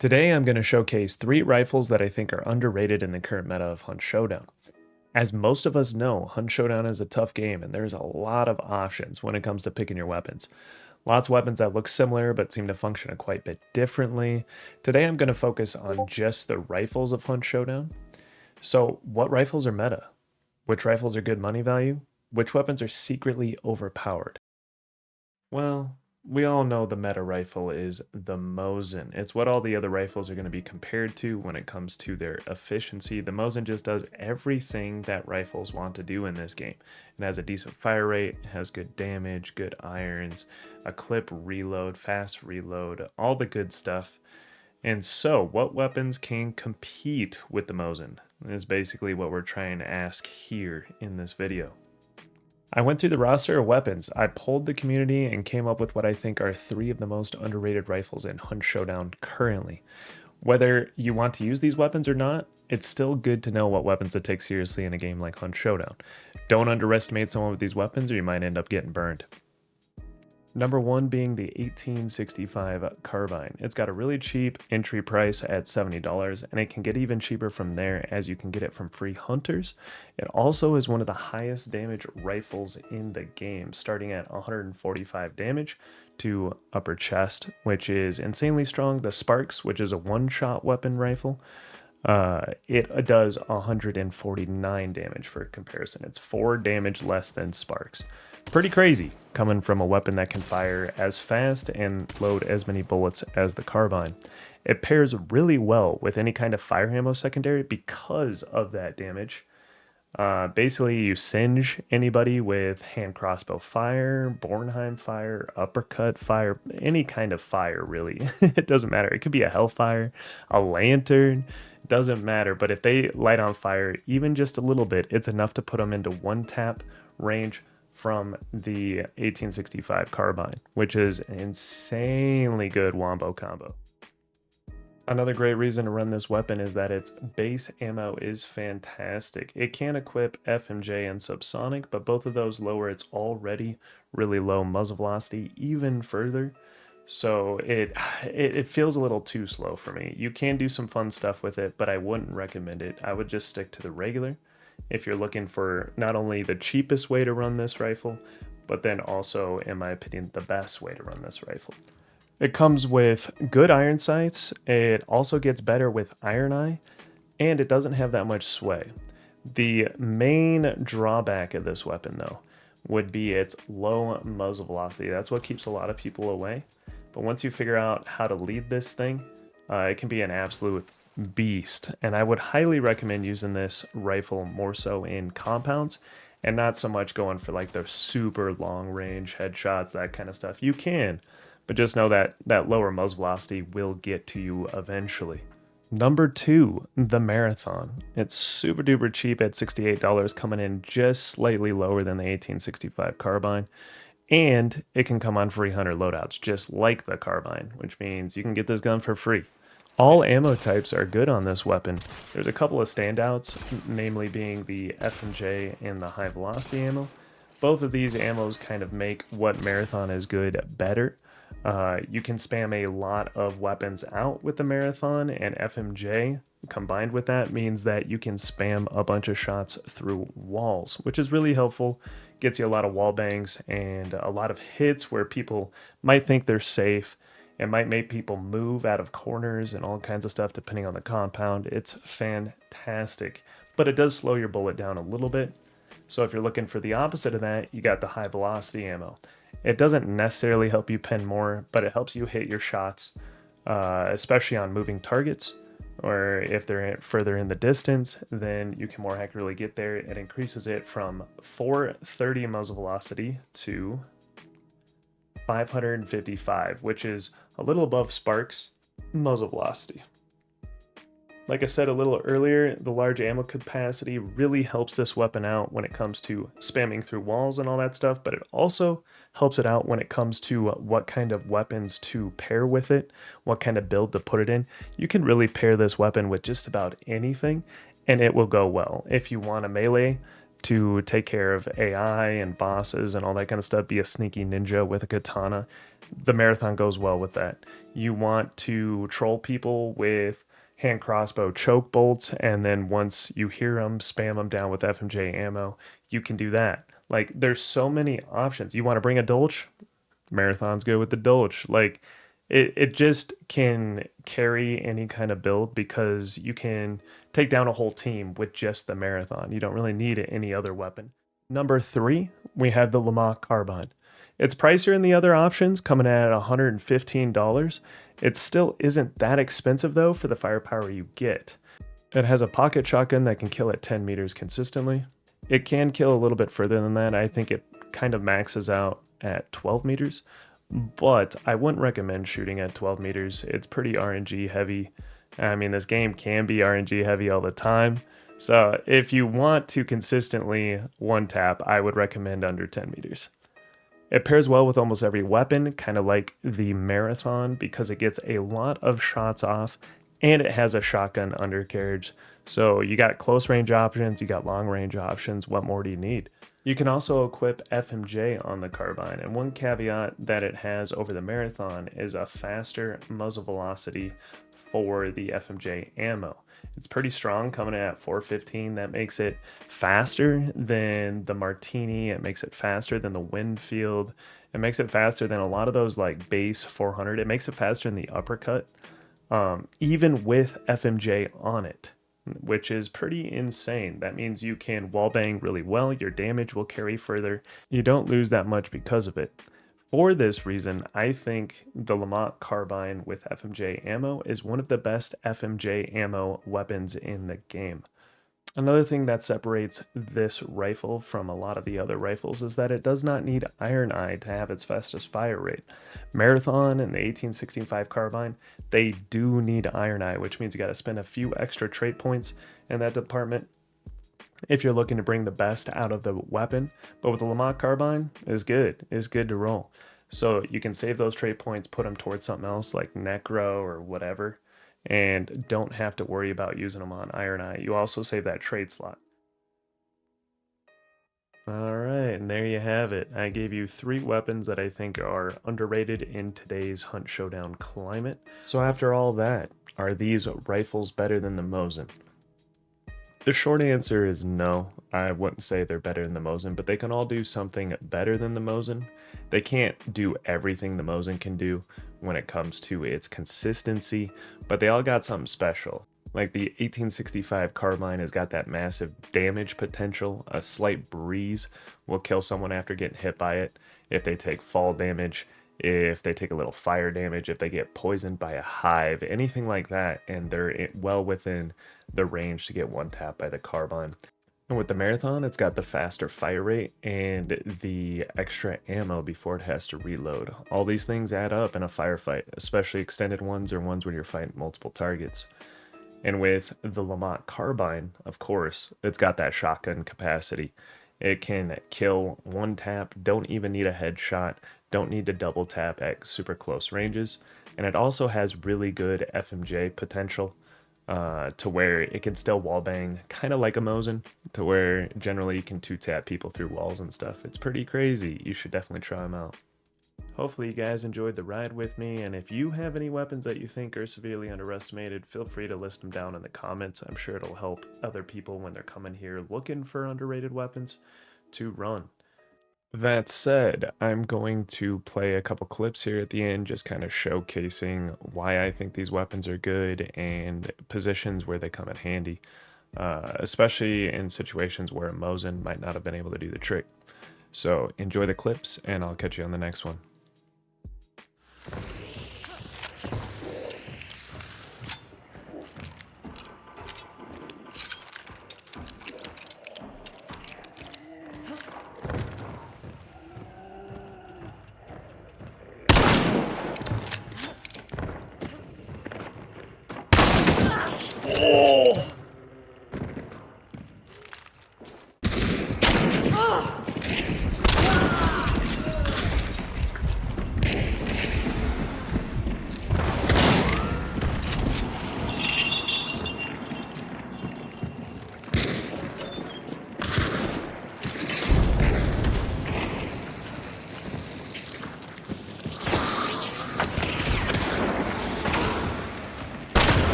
Today I'm going to showcase 3 rifles that I think are underrated in the current meta of Hunt Showdown. As most of us know, Hunt Showdown is a tough game and there's a lot of options when it comes to picking your weapons. Lots of weapons that look similar but seem to function a quite bit differently. Today I'm going to focus on just the rifles of Hunt Showdown. So, what rifles are meta? Which rifles are good money value? Which weapons are secretly overpowered? Well, we all know the meta rifle is the Mosin. It's what all the other rifles are going to be compared to when it comes to their efficiency. The Mosin just does everything that rifles want to do in this game. It has a decent fire rate, has good damage, good irons, a clip reload, fast reload, all the good stuff. And so, what weapons can compete with the Mosin? Is basically what we're trying to ask here in this video. I went through the roster of weapons. I polled the community and came up with what I think are 3 of the most underrated rifles in Hunt Showdown currently. Whether you want to use these weapons or not, it's still good to know what weapons to take seriously in a game like Hunt Showdown. Don't underestimate someone with these weapons or you might end up getting burned. Number 1 being the 1865 carbine. It's got a really cheap entry price at $70, and it can get even cheaper from there as you can get it from free hunters. It also is one of the highest damage rifles in the game, starting at 145 damage to upper chest, which is insanely strong. The Sparks, which is a one-shot weapon rifle, it does 149 damage for comparison. It's 4 damage less than Sparks. Pretty crazy coming from a weapon that can fire as fast and load as many bullets as the carbine. It pairs really well with any kind of fire ammo secondary because of that damage. Basically, you singe anybody with hand crossbow fire, Bornheim fire, uppercut fire, any kind of fire really. It doesn't matter. It could be a hellfire, a lantern, doesn't matter. But if they light on fire even just a little bit, it's enough to put them into one tap range from the 1865 carbine, which is an insanely good wombo combo. Another great reason to run this weapon is that its base ammo is fantastic. It can equip FMJ and subsonic, but both of those lower its already really low muzzle velocity even further. So it feels a little too slow for me. You can do some fun stuff with it, but I wouldn't recommend it. I would just stick to the regular if you're looking for not only the cheapest way to run this rifle, but then also, in my opinion, the best way to run this rifle. It comes with good iron sights, it also gets better with iron eye, and it doesn't have that much sway. The main drawback of this weapon, though, would be its low muzzle velocity. That's what keeps a lot of people away. But once you figure out how to lead this thing, it can be an absolute beast. And I would highly recommend using this rifle more so in compounds and not so much going for like the super long range headshots, that kind of stuff. You can, but just know that that lower muzzle velocity will get to you eventually. Number 2, the Marathon. It's super duper cheap at $68, coming in just slightly lower than the 1865 carbine. And it can come on free hunter loadouts, just like the carbine, which means you can get this gun for free. All ammo types are good on this weapon. There's a couple of standouts, namely being the FMJ and the high velocity ammo. Both of these ammos kind of make what Marathon is good better. You can spam a lot of weapons out with the Marathon, and FMJ combined with that means that you can spam a bunch of shots through walls, which is really helpful. Gets you a lot of wall bangs and a lot of hits where people might think they're safe. It might make people move out of corners and all kinds of stuff depending on the compound. It's fantastic, but it does slow your bullet down a little bit. So if you're looking for the opposite of that, you got the high velocity ammo. It doesn't necessarily help you pen more, but it helps you hit your shots, especially on moving targets, or if they're further in the distance, then you can more accurately get there. It increases it from 430 muzzle velocity to 555, which is a little above Sparks muzzle velocity. Like I said a little earlier, the large ammo capacity really helps this weapon out when it comes to spamming through walls and all that stuff, but it also helps it out when it comes to what kind of weapons to pair with it, what kind of build to put it in. You can really pair this weapon with just about anything, and it will go well. If you want a melee to take care of AI and bosses and all that kind of stuff, be a sneaky ninja with a katana, the Marathon goes well with that. You want to troll people with hand crossbow choke bolts, and then once you hear them, spam them down with FMJ ammo. You can do that. Like, there's so many options. You want to bring a Dolch? Marathon's good with the Dolch. Like, it just can carry any kind of build because you can take down a whole team with just the Marathon. You don't really need any other weapon. Number 3, we have the Lamach Carbine. It's pricier than the other options, coming at $115. It still isn't that expensive though for the firepower you get. It has a pocket shotgun that can kill at 10 meters consistently. It can kill a little bit further than that. I think it kind of maxes out at 12 meters, but I wouldn't recommend shooting at 12 meters. It's pretty RNG heavy. I mean, this game can be RNG heavy all the time. So if you want to consistently one tap, I would recommend under 10 meters. It pairs well with almost every weapon, kind of like the Marathon, because it gets a lot of shots off and it has a shotgun undercarriage. So you got close range options, you got long range options. What more do you need? You can also equip FMJ on the carbine, and one caveat that it has over the Marathon is a faster muzzle velocity for the FMJ ammo. It's pretty strong, coming in at 415. That makes it faster than the Martini. It makes it faster than the Winfield. It makes it faster than a lot of those like base 400. It makes it faster than the uppercut, even with FMJ on it, which is pretty insane. That means you can wallbang really well. Your damage will carry further. You don't lose that much because of it. For this reason, I think the Lamach Carbine with FMJ ammo is one of the best FMJ ammo weapons in the game. Another thing that separates this rifle from a lot of the other rifles is that it does not need Iron Eye to have its fastest fire rate. Marathon and the 1865 Carbine, they do need Iron Eye, which means you got to spend a few extra trait points in that department if you're looking to bring the best out of the weapon. But with the Lamach Carbine, is good to roll. So you can save those trait points, put them towards something else like Necro or whatever, and don't have to worry about using them on Iron Eye. You also save that trade slot. Alright, and there you have it. I gave you 3 weapons that I think are underrated in today's Hunt Showdown climate. So after all that, are these rifles better than the Mosin? The short answer is no. I wouldn't say they're better than the Mosin, but they can all do something better than the Mosin. They can't do everything the Mosin can do when it comes to its consistency, but they all got something special. Like the 1865 Carbine has got that massive damage potential. A slight breeze will kill someone after getting hit by it. If they take fall damage, if they take a little fire damage, if they get poisoned by a hive, anything like that, and they're well within the range to get one tap by the carbine. And with the Marathon, it's got the faster fire rate and the extra ammo before it has to reload. All these things add up in a firefight, especially extended ones or ones where you're fighting multiple targets. And with the Lamach Carbine, of course, it's got that shotgun capacity. It can kill one tap, don't even need a headshot, don't need to double tap at super close ranges. And it also has really good FMJ potential to where it can still wallbang, kind of like a Mosin, to where generally you can 2-tap people through walls and stuff. It's pretty crazy. You should definitely try them out. Hopefully you guys enjoyed the ride with me, and if you have any weapons that you think are severely underestimated, feel free to list them down in the comments. I'm sure it'll help other people when they're coming here looking for underrated weapons to run. That said, I'm going to play a couple clips here at the end, just kind of showcasing why I think these weapons are good and positions where they come in handy, especially in situations where a Mosin might not have been able to do the trick. So enjoy the clips, and I'll catch you on the next one.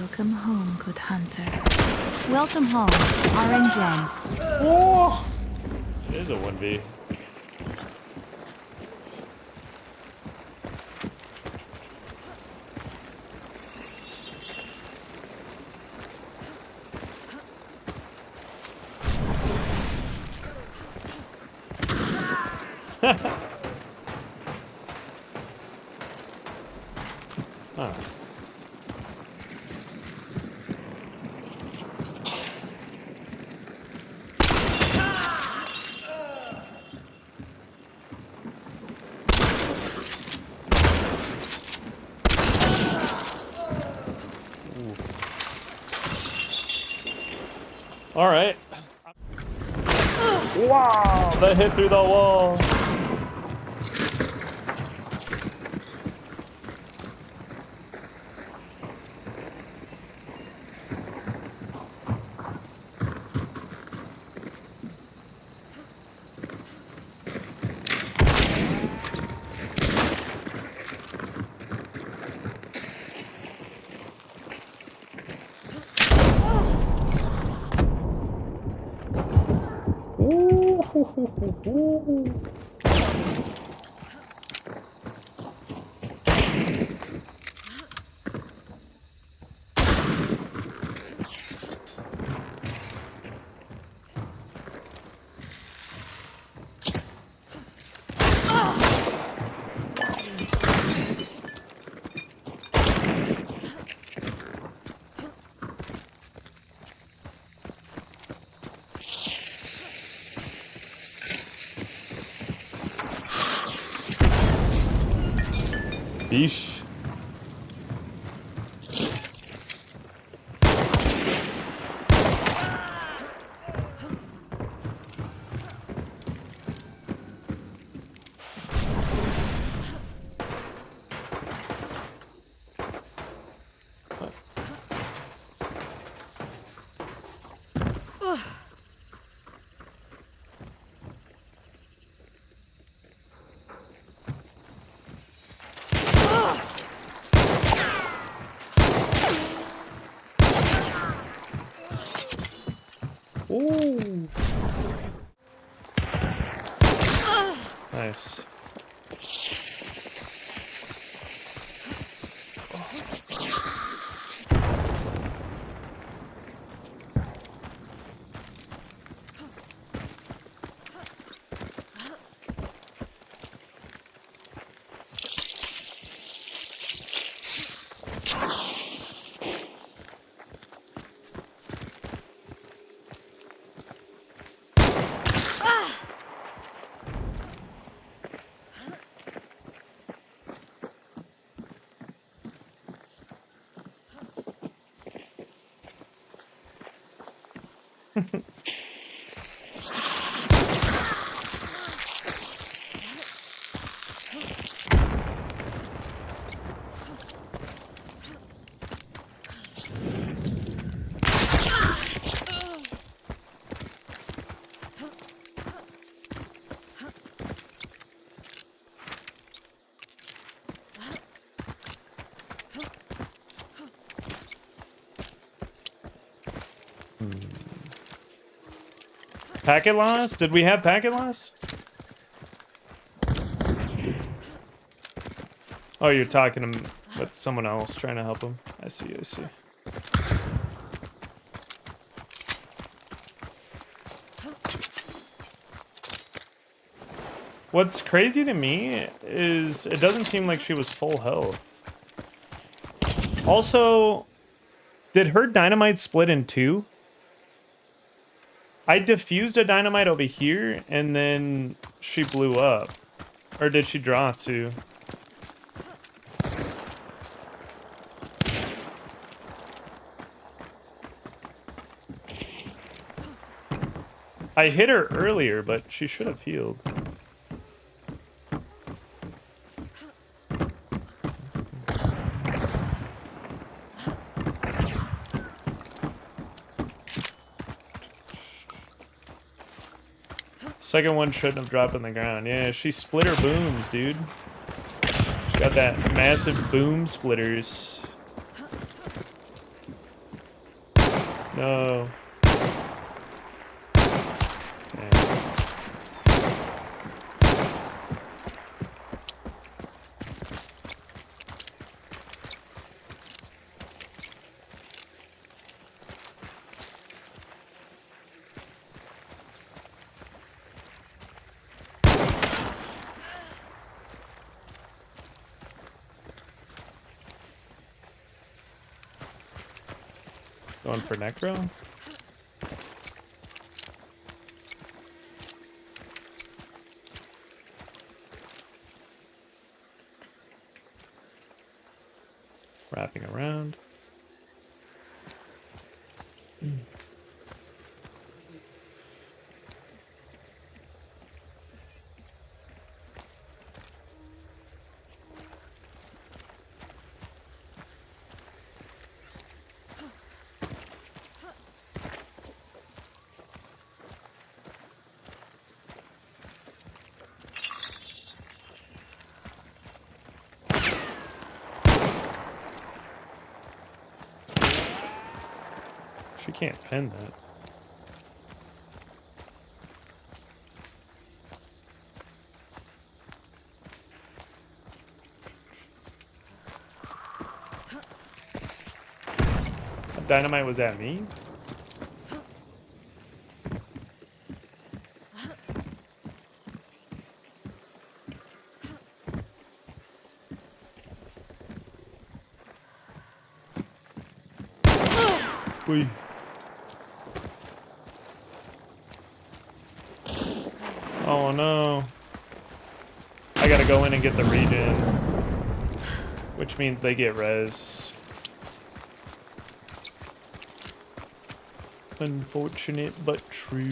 Welcome home, good hunter. Welcome home, RNG. Oh! It is a 1v. Huh. All right. Wow, that hit through the wall. Ooh. Yeesh. Ooh. Nice. Packet loss? Did we have packet loss? Oh, you're talking with someone else trying to help him. I see, I see. What's crazy to me is it doesn't seem like she was full health. Also, did her dynamite split in two? I diffused a dynamite over here and then she blew up. Or did she draw two? I hit her earlier, but she should have healed. Second one shouldn't have dropped on the ground. Yeah, she split her booms, dude. She got that massive boom splitters. No. Dang. Going for necro? Wrapping around. She can't pen that. Dynamite was at me? Wee. Oh no. I gotta go in and get the regen. Which means they get res. Unfortunate but true.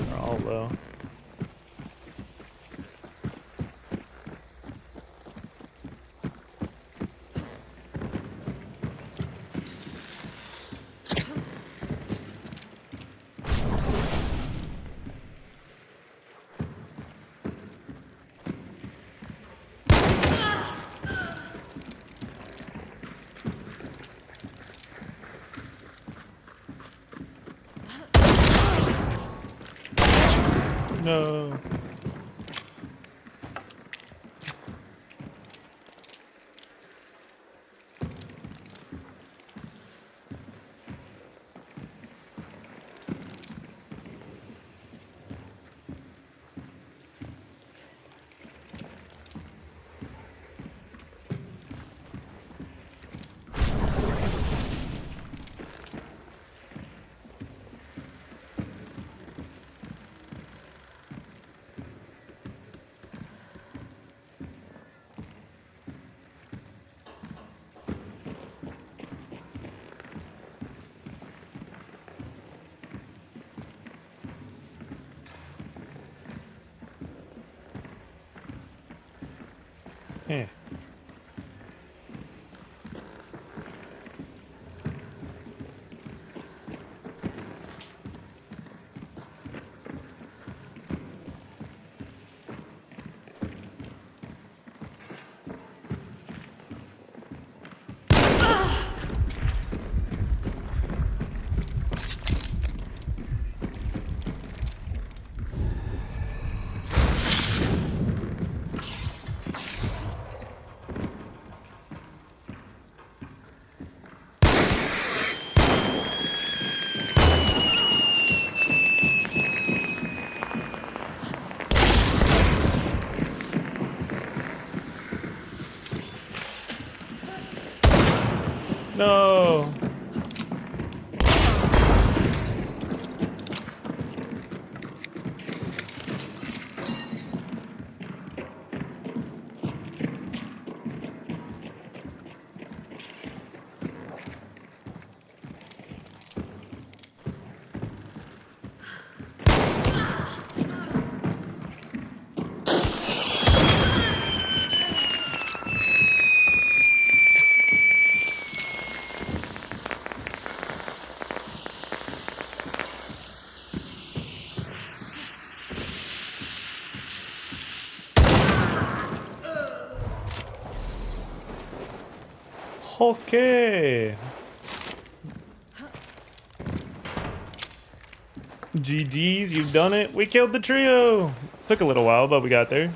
They're all low. No. Yeah. Okay. GG's, you've done it. We killed the trio. Took a little while, but we got there.